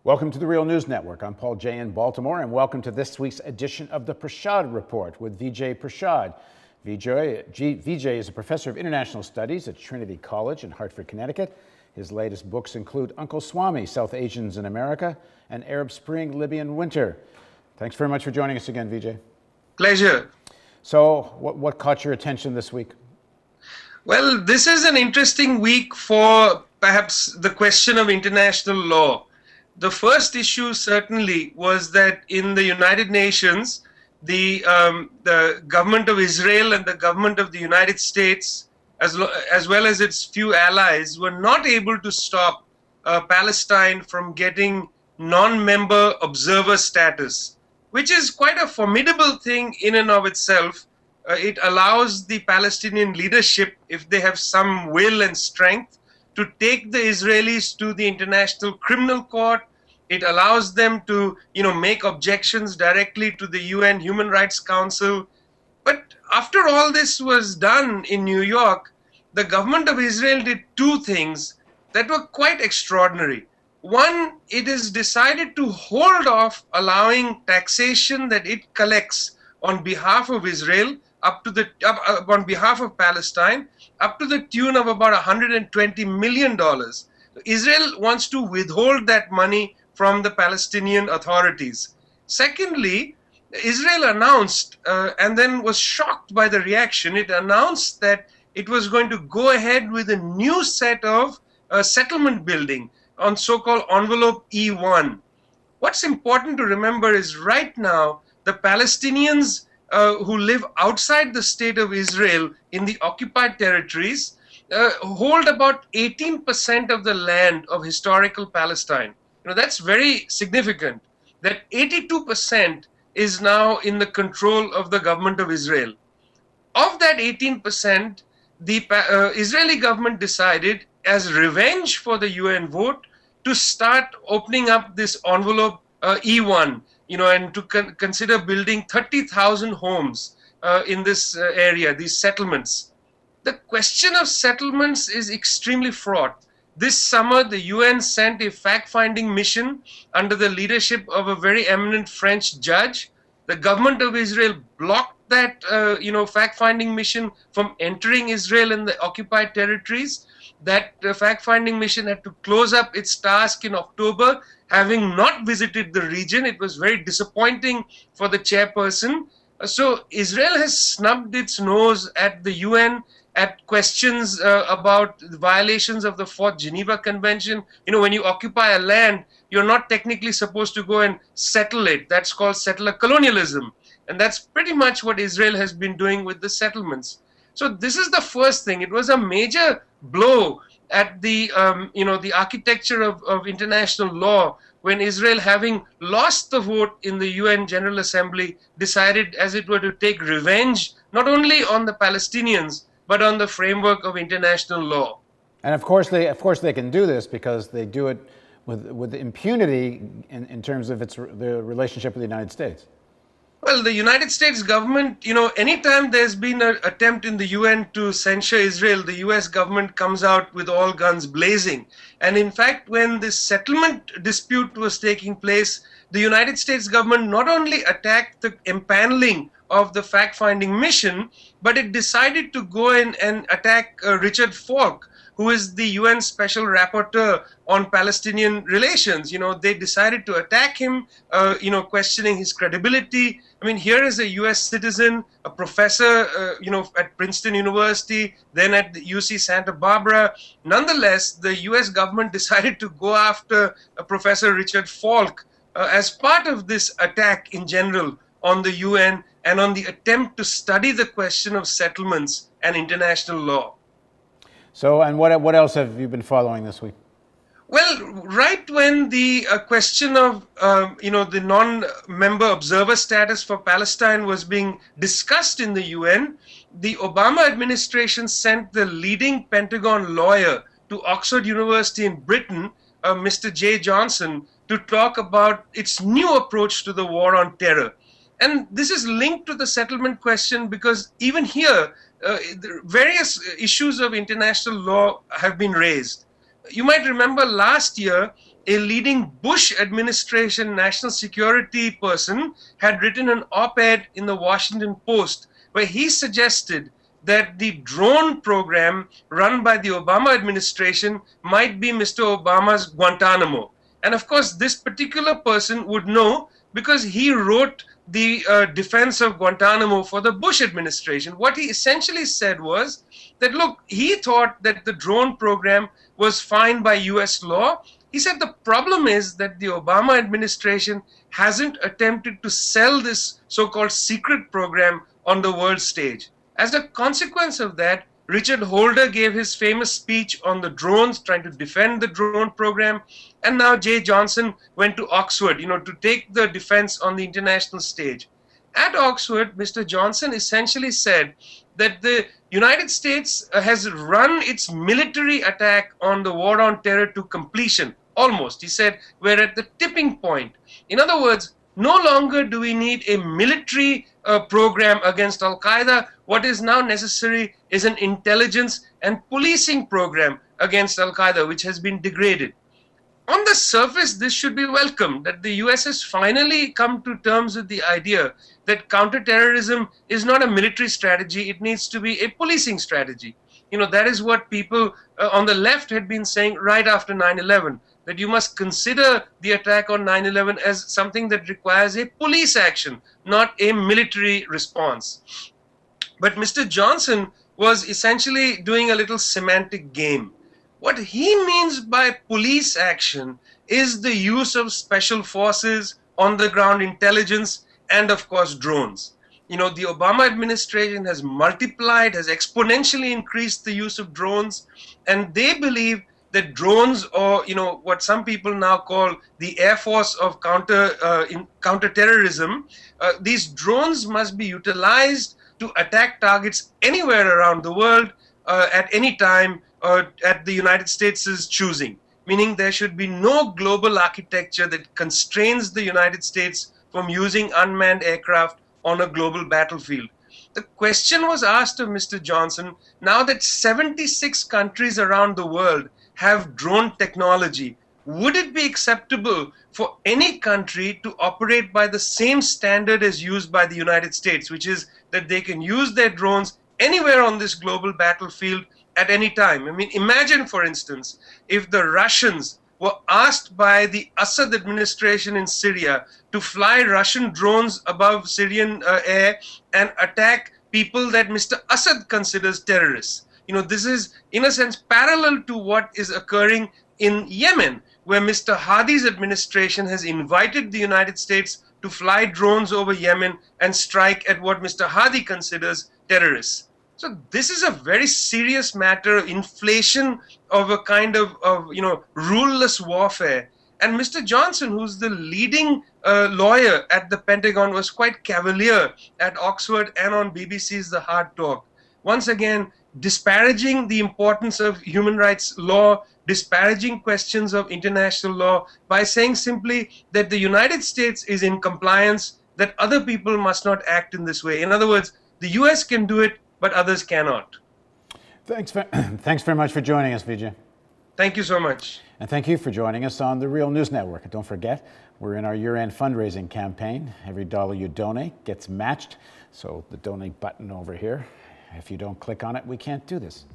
Welcome to the Real News Network. I'm Paul Jay in Baltimore, and welcome to this week's edition of the Prashad Report with Vijay Prashad. Vijay is a professor of international studies at Trinity College in Hartford, Connecticut. His latest books include Uncle Swami, South Asians in America, and Arab Spring, Libyan Winter. Thanks very much for joining us again, Vijay. Pleasure. So, what caught your attention this week? Well, this is an interesting week for perhaps the question of international law. The first issue certainly was that in the United Nations, the government of Israel and the government of the United States, as well as its few allies, were not able to stop Palestine from getting non-member observer status, which is quite a formidable thing in and of itself. It allows the Palestinian leadership, if they have some will and strength, to take the Israelis to the International Criminal Court. It allows them to, make objections directly to the UN Human Rights Council. But after all this was done in New York, the government of Israel did two things that were quite extraordinary. One, it has decided to hold off allowing taxation that it collects on behalf of Israel on behalf of Palestine, up to the tune of about $120 million. Israel wants to withhold that money from the Palestinian authorities. Secondly, Israel announced, and then was shocked by the reaction, it announced that it was going to go ahead with a new set of settlement building on so-called envelope E1. What's important to remember is right now, the Palestinians who live outside the state of Israel in the occupied territories hold about 18% of the land of historical Palestine. That's very significant, that 82% is now in the control of the government of Israel. Of that 18%, the Israeli government decided, as revenge for the UN vote, to start opening up this envelope E1, and to consider building 30,000 homes in this area, these settlements. The question of settlements is extremely fraught. This summer, the UN sent a fact-finding mission under the leadership of a very eminent French judge. The government of Israel blocked that, fact-finding mission from entering Israel and the occupied territories. That fact-finding mission had to close up its task in October, having not visited the region. It was very disappointing for the chairperson. So Israel has snubbed its nose at the UN, at questions about the violations of the Fourth Geneva Convention. When you occupy a land, you're not technically supposed to go and settle it. That's called settler colonialism. And that's pretty much what Israel has been doing with the settlements. So this is the first thing. It was a major blow at the, the architecture of international law when Israel, having lost the vote in the UN General Assembly, decided, as it were, to take revenge not only on the Palestinians, but on the framework of international law. And of course they can do this because they do it with impunity in terms of the relationship with the United States. Well, the United States government, anytime there's been an attempt in the UN to censure Israel, the US government comes out with all guns blazing. And in fact, when this settlement dispute was taking place, the United States government not only attacked the impaneling of the fact-finding mission, but it decided to go in and attack Richard Falk, who is the UN Special Rapporteur on Palestinian relations. They decided to attack him, questioning his credibility. I mean, here is a US citizen, a professor, at Princeton University, then at the UC Santa Barbara. Nonetheless, the US government decided to go after Professor Richard Falk as part of this attack in general on the UN and on the attempt to study the question of settlements and international law. So, and what else have you been following this week? Well, right when the question of, the non-member observer status for Palestine was being discussed in the UN, the Obama administration sent the leading Pentagon lawyer to Oxford University in Britain, Mr. Jay Johnson, to talk about its new approach to the war on terror. And this is linked to the settlement question because even here, various issues of international law have been raised. You might remember last year, a leading Bush administration national security person had written an op-ed in the Washington Post where he suggested that the drone program run by the Obama administration might be Mr. Obama's Guantanamo. And of course, this particular person would know because he wrote the defense of Guantanamo for the Bush administration. What he essentially said was that, look, he thought that the drone program was fine by US law. He said the problem is that the Obama administration hasn't attempted to sell this so-called secret program on the world stage. As a consequence of that, Richard Holder gave his famous speech on the drones, trying to defend the drone program. And now Jay Johnson went to Oxford, to take the defense on the international stage. At Oxford, Mr. Johnson essentially said that the United States has run its military attack on the war on terror to completion, almost. He said, we're at the tipping point. In other words, no longer do we need a military program against Al-Qaeda. What is now necessary is an intelligence and policing program against Al-Qaeda, which has been degraded. On the surface, this should be welcomed, that the US has finally come to terms with the idea that counterterrorism is not a military strategy, it needs to be a policing strategy. That is what people on the left had been saying right after 9/11, that you must consider the attack on 9/11 as something that requires a police action, not a military response. But Mr. Johnson was essentially doing a little semantic game. What he means by police action is the use of special forces, on-the-ground intelligence, and of course drones. The Obama administration has multiplied, has exponentially increased the use of drones, and they believe that drones, or what some people now call the Air Force of counterterrorism, these drones must be utilized to attack targets anywhere around the world at any time at the United States' choosing, meaning there should be no global architecture that constrains the United States from using unmanned aircraft on a global battlefield. The question was asked of Mr. Johnson, now that 76 countries around the world have drone technology, would it be acceptable for any country to operate by the same standard as used by the United States, which is that they can use their drones anywhere on this global battlefield at any time? I mean, imagine, for instance, if the Russians were asked by the Assad administration in Syria to fly Russian drones above Syrian air and attack people that Mr. Assad considers terrorists. This is, in a sense, parallel to what is occurring in Yemen, where Mr. Hadi's administration has invited the United States to fly drones over Yemen and strike at what Mr. Hadi considers terrorists. So this is a very serious matter, inflation of a kind of ruleless warfare. And Mr. Johnson, who's the leading lawyer at the Pentagon, was quite cavalier at Oxford and on BBC's The Hard Talk. Once again, disparaging the importance of human rights law, disparaging questions of international law by saying simply that the United States is in compliance, that other people must not act in this way. In other words, the US can do it, but others cannot. Thanks very much for joining us, Vijay. Thank you so much. And thank you for joining us on the Real News Network. And don't forget, we're in our year-end fundraising campaign. Every dollar you donate gets matched. So the donate button over here, if you don't click on it, we can't do this.